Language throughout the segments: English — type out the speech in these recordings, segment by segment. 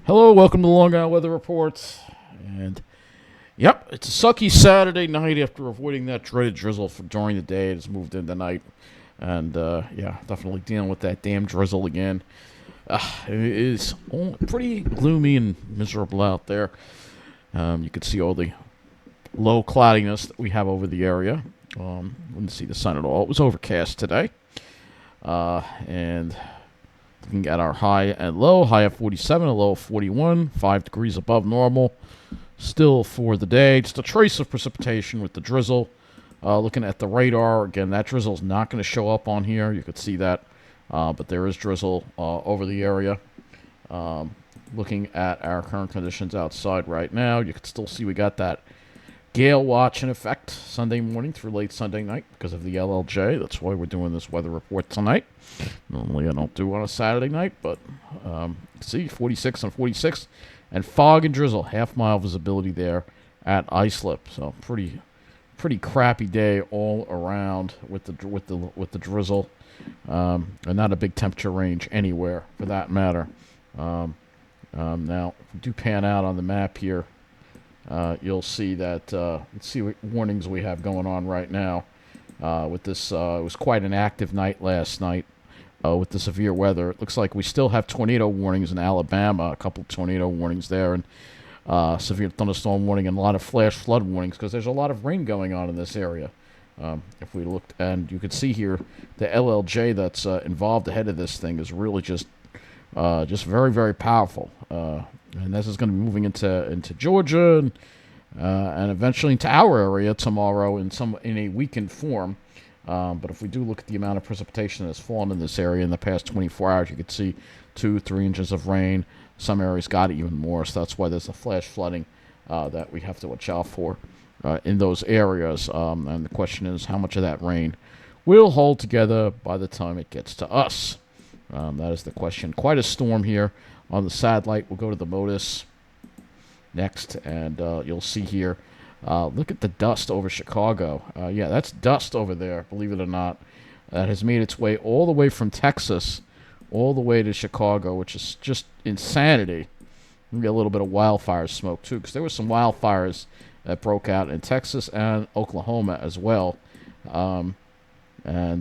Hello, welcome to the Long Island Weather Report. And yep, it's a sucky Saturday night after avoiding that dreaded drizzle for during the day. It's moved into night, and yeah, definitely dealing with that damn drizzle again. It is pretty gloomy and miserable out there. You can see all the low cloudiness that we have over the area. Wouldn't see the sun at all. It was overcast today, and looking at our high and low, high of 47, a low of 41, 5 degrees above normal. Still for the day, just a trace of precipitation with the drizzle. Looking at the radar, again, that drizzle is not going to show up on here. You could see that, but there is drizzle over the area. Looking at our current conditions outside right now, you can still see we got that gale watch in effect Sunday morning through late Sunday night because of the LLJ. That's why we're doing this weather report tonight. Normally I don't do on a Saturday night, but see, 46 and 46, and fog and drizzle, half-mile visibility there at Islip. So pretty crappy day all around with the drizzle, and not a big temperature range anywhere for that matter. Now, if we do pan out on the map here, you'll see that, let's see what warnings we have going on right now. With this, it was quite an active night last night with the severe weather. It looks like we still have tornado warnings in Alabama, a couple of tornado warnings there, and severe thunderstorm warning, and a lot of flash flood warnings because there's a lot of rain going on in this area. If we looked, and you can see here, the LLJ that's involved ahead of this thing is really just very, very powerful. And this is going to be moving into Georgia and eventually into our area tomorrow in a weakened form. But if we do look at the amount of precipitation that's fallen in this area in the past 24 hours, you could see 2-3 inches of rain. Some areas got even more, so that's why there's a flash flooding that we have to watch out for in those areas. And the question is, how much of that rain will hold together by the time it gets to us? That is the question. Quite a storm here on the satellite. We'll go to the MODIS next, and you'll see here, look at the dust over Chicago. Yeah, that's dust over there, believe it or not. That has made its way all the way from Texas all the way to Chicago, which is just insanity. We get a little bit of wildfire smoke, too, because there were some wildfires that broke out in Texas and Oklahoma as well. And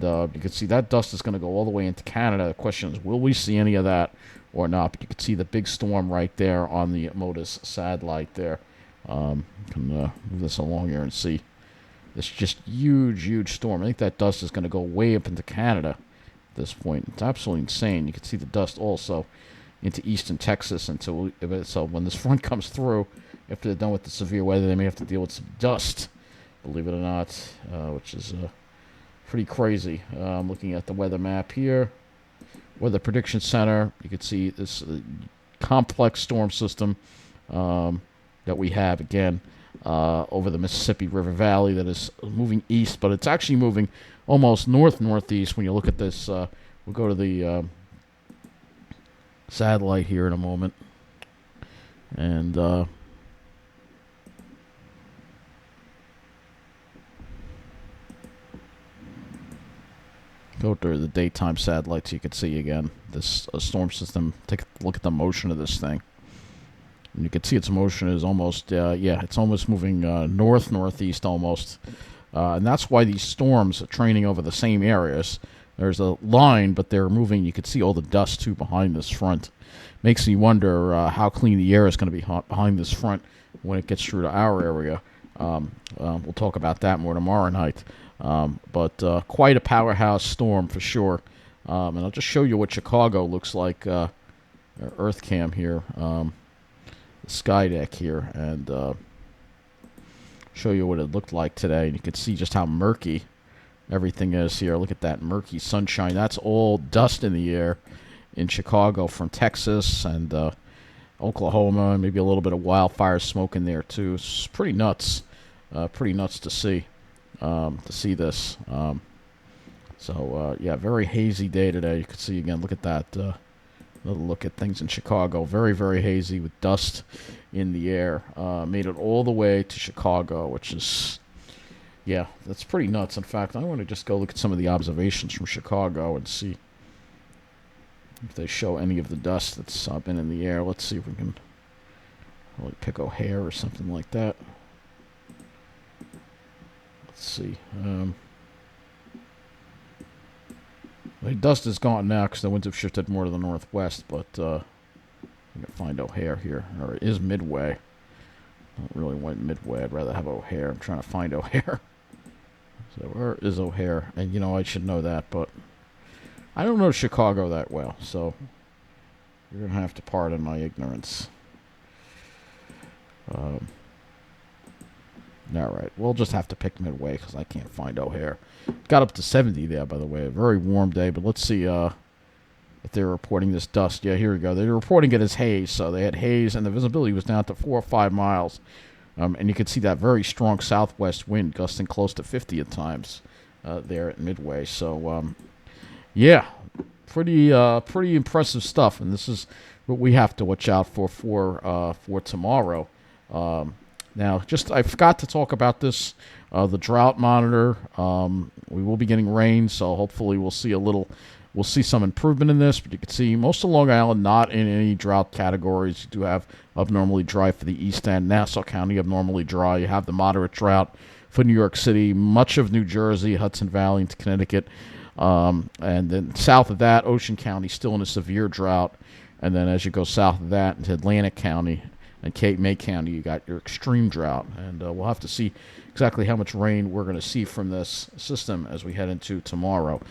you can see that dust is going to go all the way into Canada. The question is, will we see any of that or not? But you can see the big storm right there on the MODIS satellite there. Can move this along here and see this just huge storm. I think that dust is going to go way up into Canada at this point. It's absolutely insane. You can see the dust also into eastern Texas. So when this front comes through, after they're done with the severe weather, they may have to deal with some dust, believe it or not, which is pretty crazy. Looking at the weather map here, Weather Prediction Center, you can see this complex storm system that we have, again, over the Mississippi River Valley that is moving east, but it's actually moving almost northeast when you look at this. We'll go to the satellite here in a moment. And go to the daytime satellite so you can see again this storm system. Take a look at the motion of this thing. And you can see its motion is almost, it's almost moving northeast almost. And that's why these storms are training over the same areas. There's a line, but they're moving. You can see all the dust, too, behind this front. Makes me wonder how clean the air is going to be behind this front when it gets through to our area. We'll talk about that more tomorrow night. But quite a powerhouse storm for sure. And I'll just show you what Chicago looks like, Earth Cam here. The sky deck here, and show you what it looked like today. And you can see just how murky everything is here. Look at that murky sunshine. That's all dust in the air in Chicago from Texas and Oklahoma, and maybe a little bit of wildfire smoke in there too. It's pretty nuts to see this. Yeah, very hazy day today. You can see again. Look at that. Another look at things in Chicago. Very hazy with dust in the air. Made it all the way to Chicago, which is, yeah, that's pretty nuts. In fact, I want to just go look at some of the observations from Chicago and see if they show any of the dust that's been in the air. Let's see if we can really pick O'Hare or something like that. Let's see. The dust is gone now because the winds have shifted more to the northwest, but we can find O'Hare here. Or it is Midway. I don't really want Midway. I'd rather have O'Hare. I'm trying to find O'Hare. So where is O'Hare? And, you know, I should know that, but I don't know Chicago that well, so you're going to have to pardon my ignorance. All right, we'll just have to pick Midway because I can't find O'Hare. Got up to 70 there, by the way. A very warm day, but let's see if they're reporting this dust. Yeah, here we go. They're reporting it as haze, so they had haze, and the visibility was down to 4 or 5 miles. And you can see that very strong southwest wind gusting close to 50 at times there at Midway. So, yeah, pretty impressive stuff, and this is what we have to watch out for tomorrow. Now, I forgot to talk about this, the drought monitor. We will be getting rain, so hopefully we'll see some improvement in this. But you can see most of Long Island not in any drought categories. You do have abnormally dry for the East End, Nassau County abnormally dry. You have the moderate drought for New York City, much of New Jersey, Hudson Valley into Connecticut, and then south of that, Ocean County still in a severe drought. And then as you go south of that into Atlantic County and Cape May County, you got your extreme drought. And we'll have to see exactly how much rain we're going to see from this system as we head into tomorrow.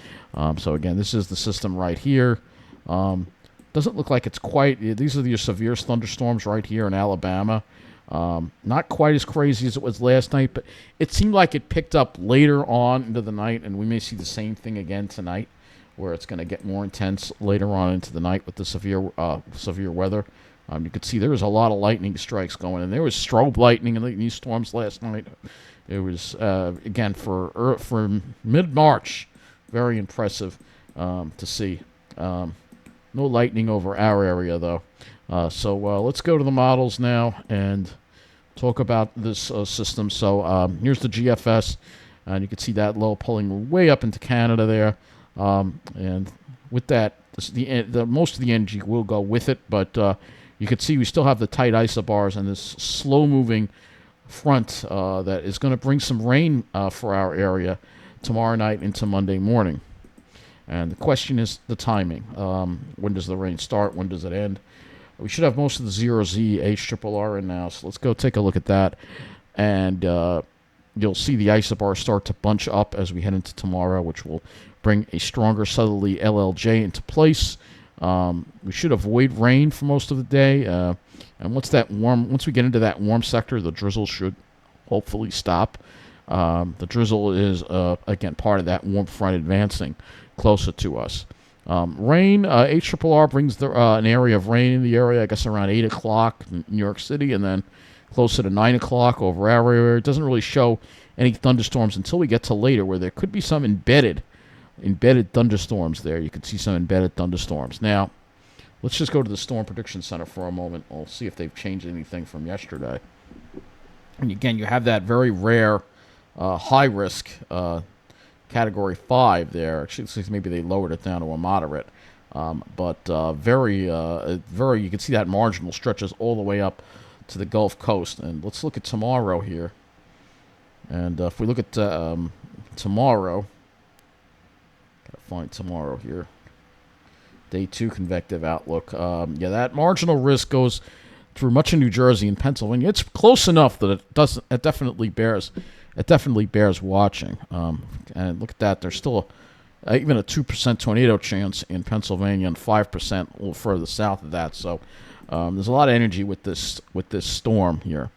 So, again, this is the system right here. Doesn't look like it's quite... These are your severe thunderstorms right here in Alabama. Not quite as crazy as it was last night, but it seemed like it picked up later on into the night, and we may see the same thing again tonight, where it's going to get more intense later on into the night with the severe weather. You could see there was a lot of lightning strikes going, and there was strobe lightning in these storms last night. It was, again, for mid-March, very impressive to see. No lightning over our area, though. So let's go to the models now and talk about this system. So here's the GFS, and you can see that low pulling way up into Canada there. And with that, most of the energy will go with it, but you can see we still have the tight isobars and this slow-moving front that is going to bring some rain for our area tomorrow night into Monday morning. And the question is the timing. When does the rain start? When does it end? We should have most of the 0Z HRRR in now, so let's go take a look at that. And you'll see the isobar start to bunch up as we head into tomorrow, which will bring a stronger southerly LLJ into place. We should avoid rain for most of the day. And once we get into that warm sector, the drizzle should hopefully stop. The drizzle is, again, part of that warm front advancing closer to us. Rain, HRRR brings an area of rain in the area, I guess around 8 o'clock in New York City, and then closer to 9 o'clock over our area. It doesn't really show any thunderstorms until we get to later, where there could be some embedded thunderstorms there. You can see some embedded thunderstorms. Now, let's just go to the Storm Prediction Center for a moment. We'll see if they've changed anything from yesterday. And again, you have that very rare high-risk Category 5 there. Actually, maybe they lowered it down to a moderate. But very, you can see that marginal stretches all the way up to the Gulf Coast. And let's look at tomorrow here. And if we look at tomorrow, gotta find tomorrow here. Day 2 convective outlook. That marginal risk goes through much of New Jersey and Pennsylvania. It's close enough that it definitely bears watching. And look at that. There's still even a 2% tornado chance in Pennsylvania and 5% a little further south of that. So there's a lot of energy with this storm here.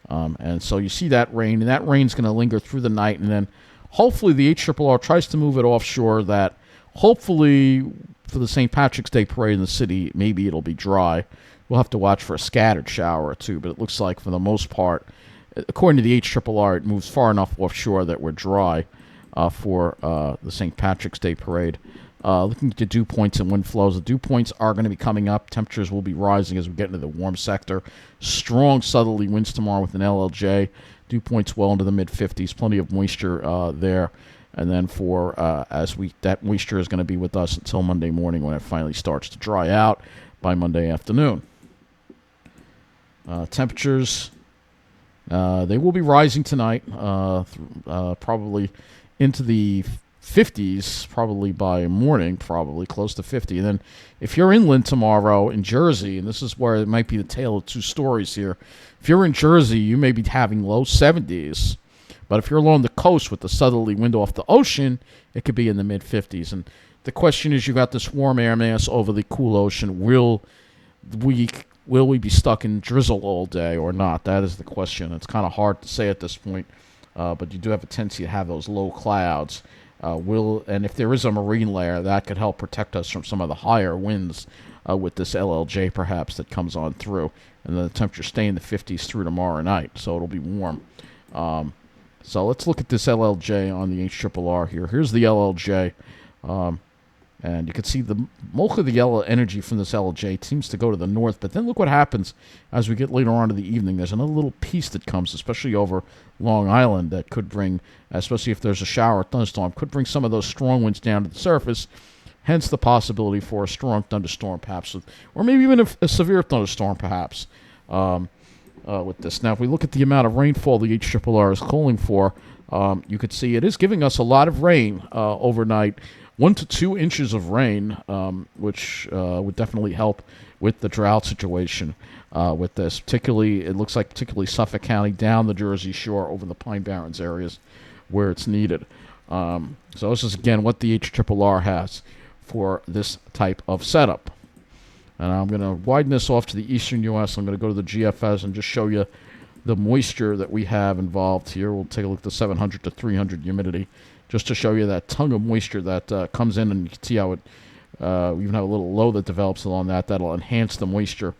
And so you see that rain, and that rain's going to linger through the night, and then hopefully the HRRR tries to move it offshore. That hopefully for the St. Patrick's Day parade in the city, maybe it'll be dry. We'll have to watch for a scattered shower or two, but it looks like for the most part, according to the HRRR, it moves far enough offshore that we're dry for the St. Patrick's Day parade. Looking at the dew points and wind flows, the dew points are going to be coming up. Temperatures will be rising as we get into the warm sector. Strong southerly winds tomorrow with an LLJ. Dew points well into the mid-50s. Plenty of moisture there. and then for that moisture is going to be with us until Monday morning when it finally starts to dry out by Monday afternoon. Temperatures, they will be rising tonight, probably into the 50s, probably by morning, probably close to 50. And then if you're inland tomorrow in Jersey, and this is where it might be the tale of two stories here, if you're in Jersey, you may be having low 70s. But if you're along the coast with the southerly wind off the ocean, it could be in the mid-50s. And the question is, you got this warm air mass over the cool ocean. Will we be stuck in drizzle all day or not? That is the question. It's kind of hard to say at this point, but you do have a tendency to have those low clouds. And if there is a marine layer, that could help protect us from some of the higher winds with this LLJ perhaps that comes on through. And the temperature stay in the 50s through tomorrow night, so it'll be warm. So let's look at this LLJ on the HRRR here. Here's the LLJ. And you can see the bulk of the yellow energy from this LLJ seems to go to the north. But then look what happens as we get later on in the evening. There's another little piece that comes, especially over Long Island, that could bring, especially if there's a shower or thunderstorm, could bring some of those strong winds down to the surface. Hence the possibility for a strong thunderstorm, perhaps, or maybe even a severe thunderstorm, perhaps, with this. Now, if we look at the amount of rainfall the HRRR is calling for, you could see it is giving us a lot of rain overnight. 1 to 2 inches of rain, which would definitely help with the drought situation with this. Particularly, it looks like particularly Suffolk County down the Jersey Shore over the Pine Barrens areas where it's needed. So this is, again, what the HRRR has for this type of setup. And I'm going to widen this off to the eastern U.S. I'm going to go to the GFS and just show you the moisture that we have involved here. We'll take a look at the 700 to 300 humidity, just to show you that tongue of moisture that comes in, and you can see how it, we even have a little low that develops along that. That'll enhance the moisture.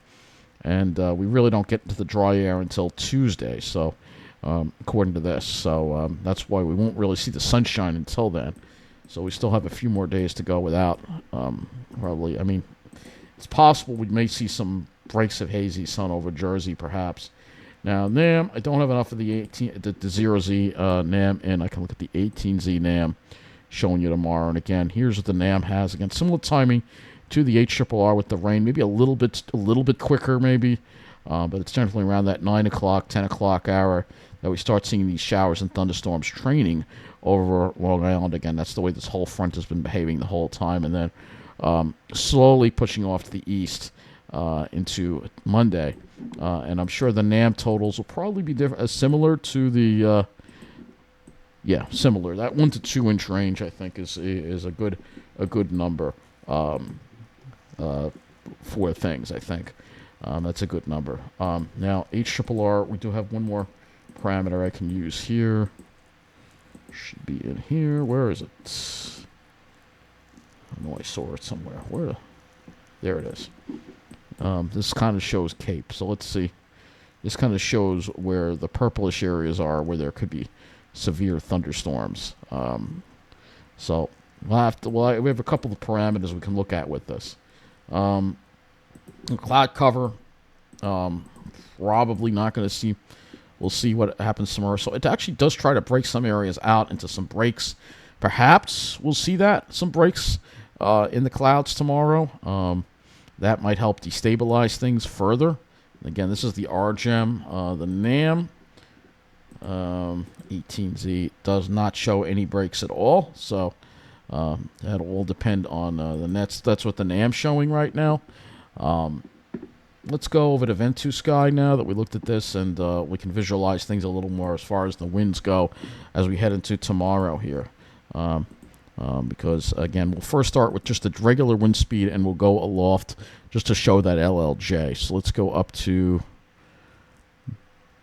And we really don't get into the dry air until Tuesday, so according to this. So that's why we won't really see the sunshine until then. So we still have a few more days to go without, probably, I mean, it's possible we may see some breaks of hazy sun over Jersey, perhaps. Now, NAM, I don't have enough of the 0Z NAM, and I can look at the 18Z NAM showing you tomorrow. And again, here's what the NAM has. Again, similar timing to the HRRR with the rain, maybe a little bit quicker, maybe, but it's generally around that 9 o'clock, 10 o'clock hour that we start seeing these showers and thunderstorms training over Long Island. Again, that's the way this whole front has been behaving the whole time, and then slowly pushing off to the east into Monday. And I'm sure the NAM totals will probably be different, similar to the, similar. That 1 to 2 inch range, I think, is a good number for things. I think that's a good number. Now HRRR, we do have one more parameter I can use here. Should be in here. Where is it? I know I saw it somewhere. There it is. This kind of shows Cape. So let's see. This kind of shows where the purplish areas are, where there could be severe thunderstorms. So we have a couple of parameters we can look at with this. Cloud cover, probably not going to see. We'll see what happens tomorrow. So it actually does try to break some areas out into some breaks. Perhaps we'll see some breaks in the clouds tomorrow. That might help destabilize things further. Again, this is the RGEM. The NAM 18Z does not show any breaks at all. So that'll all depend on the nets. That's what the NAM's showing right now. Let's go over to Ventu Sky now that we looked at this, and we can visualize things a little more as far as the winds go as we head into tomorrow here. Because, again, we'll first start with just the regular wind speed, and we'll go aloft just to show that LLJ. So let's go up to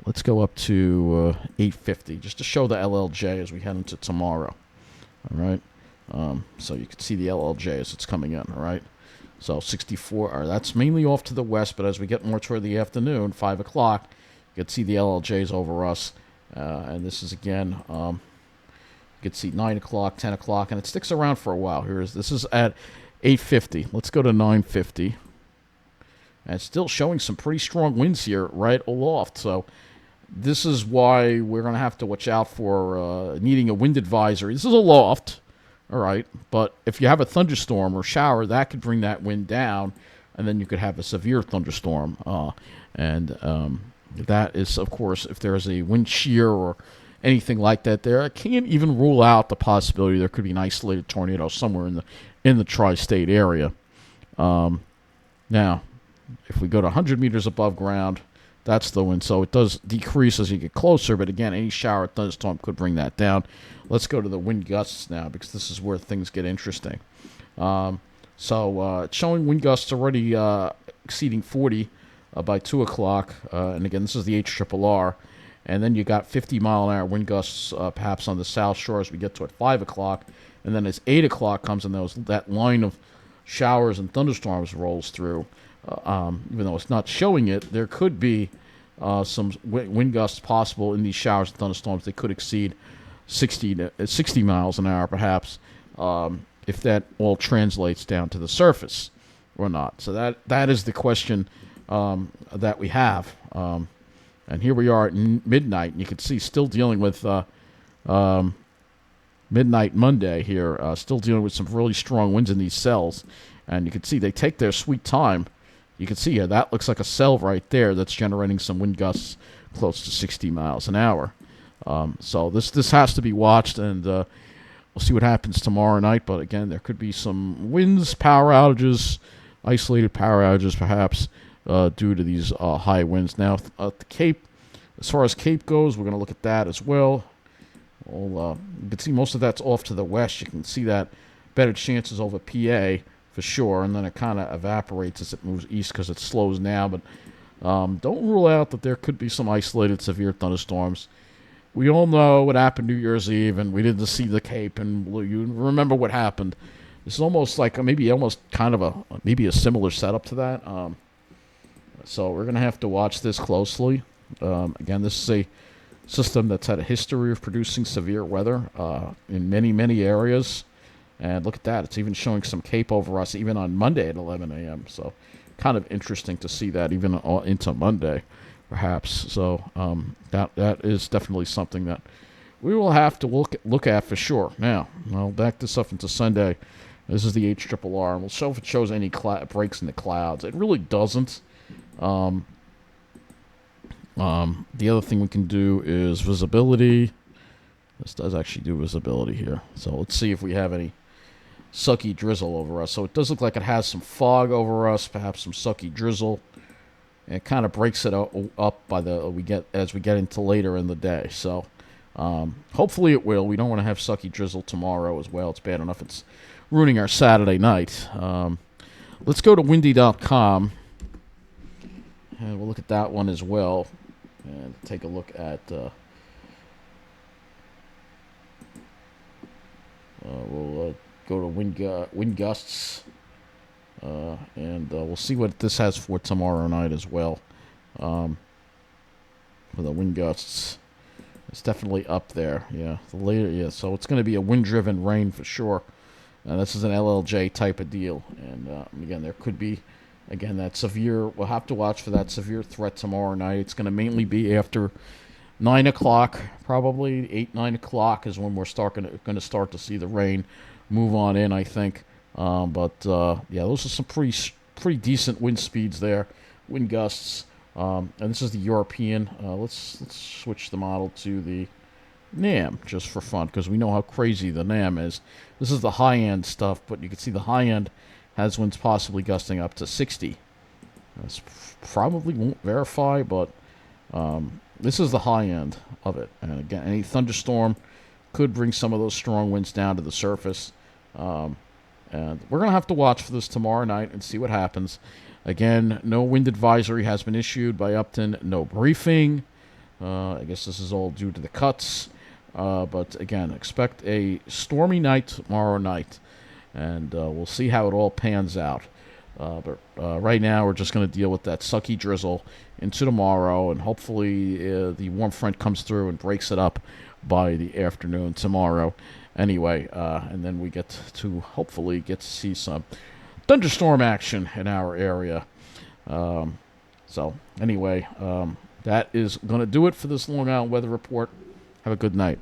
850, just to show the LLJ as we head into tomorrow. All right. So you can see the LLJ as it's coming in. All right. So 64, that's mainly off to the west, but as we get more toward the afternoon, 5 o'clock, you can see the LLJs over us. And this is, again, you can see 9 o'clock, 10 o'clock, and it sticks around for a while. This is at 850. Let's go to 950. And it's still showing some pretty strong winds here right aloft. So This is why we're going to have to watch out for needing a wind advisory. This is a loft, all right, but if you have a thunderstorm or shower, that could bring that wind down, and then you could have a severe thunderstorm. And that is, of course, if there's a wind shear or anything like that there. I can't even rule out the possibility there could be an isolated tornado somewhere in the tri-state area. Now, if we go to 100 meters above ground, that's the wind. So it does decrease as you get closer, but again, any shower or thunderstorm could bring that down. Let's go to the wind gusts now, because this is where things get interesting. It's showing wind gusts already exceeding 40 by 2 o'clock. And again, this is the HRRR. And then you got 50-mile-an-hour wind gusts perhaps on the south shore as we get to at 5 o'clock. And then as 8 o'clock comes and that line of showers and thunderstorms rolls through, even though it's not showing it, there could be some wind gusts possible in these showers and thunderstorms. They could exceed 60 miles an hour perhaps, if that all translates down to the surface or not. So that is the question that we have. And here we are at midnight, and you can see still dealing with midnight Monday here, still dealing with some really strong winds in these cells. And you can see they take their sweet time. You can see here, that looks like a cell right there that's generating some wind gusts close to 60 miles an hour. So this has to be watched, and we'll see what happens tomorrow night. But again, there could be some winds, power outages, isolated power outages perhaps, due to these high winds. Now, at the Cape, as far as Cape goes, we're going to look at that as well. You can see most of that's off to the west. You can see that better chances over PA for sure, and then it kind of evaporates as it moves east because it slows now. But don't rule out that there could be some isolated severe thunderstorms. We all know what happened New Year's Eve, and we didn't see the Cape, and you remember what happened. It's almost like maybe a similar setup to that. So we're going to have to watch this closely. Again, this is a system that's had a history of producing severe weather in many, many areas. And look at that. It's even showing some Cape over us even on Monday at 11 a.m. So kind of interesting to see that even into Monday, perhaps. So that is definitely something that we will have to look at for sure. Now, I'll back this up into Sunday. This is the HRRR, and we'll show if it shows any breaks in the clouds. It really doesn't. The other thing we can do is visibility. This does actually do visibility here. So let's see if we have any sucky drizzle over us. So it does look like it has some fog over us, perhaps some sucky drizzle. And it kind of breaks it up as we get into later in the day. So hopefully it will. We don't want to have sucky drizzle tomorrow as well. It's bad enough it's ruining our Saturday night. Let's go to windy.com. And we'll look at that one as well. And take a look at... we'll go to wind gusts. And we'll see what this has for tomorrow night as well. For the wind gusts. It's definitely up there. Yeah, so it's going to be a wind-driven rain for sure. This is an LLJ type of deal. And again, there could be... Again, that severe, we'll have to watch for that severe threat tomorrow night. It's going to mainly be after 9 o'clock, probably 8, 9 o'clock is when we're going to start to see the rain move on in, I think. Yeah, those are some pretty decent wind speeds there, wind gusts. And this is the European. Let's switch the model to the NAM just for fun, because we know how crazy the NAM is. This is the high-end stuff, but you can see the high-end has winds possibly gusting up to 60. This probably won't verify, but this is the high end of it. And again, any thunderstorm could bring some of those strong winds down to the surface. And we're going to have to watch for this tomorrow night and see what happens. Again, no wind advisory has been issued by Upton. No briefing. I guess this is all due to the cuts. But again, expect a stormy night tomorrow night. And we'll see how it all pans out. But right now, we're just going to deal with that sucky drizzle into tomorrow. And hopefully, the warm front comes through and breaks it up by the afternoon tomorrow. Anyway, and then we get to hopefully get to see some thunderstorm action in our area. So anyway, that is going to do it for this Long Island weather report. Have a good night.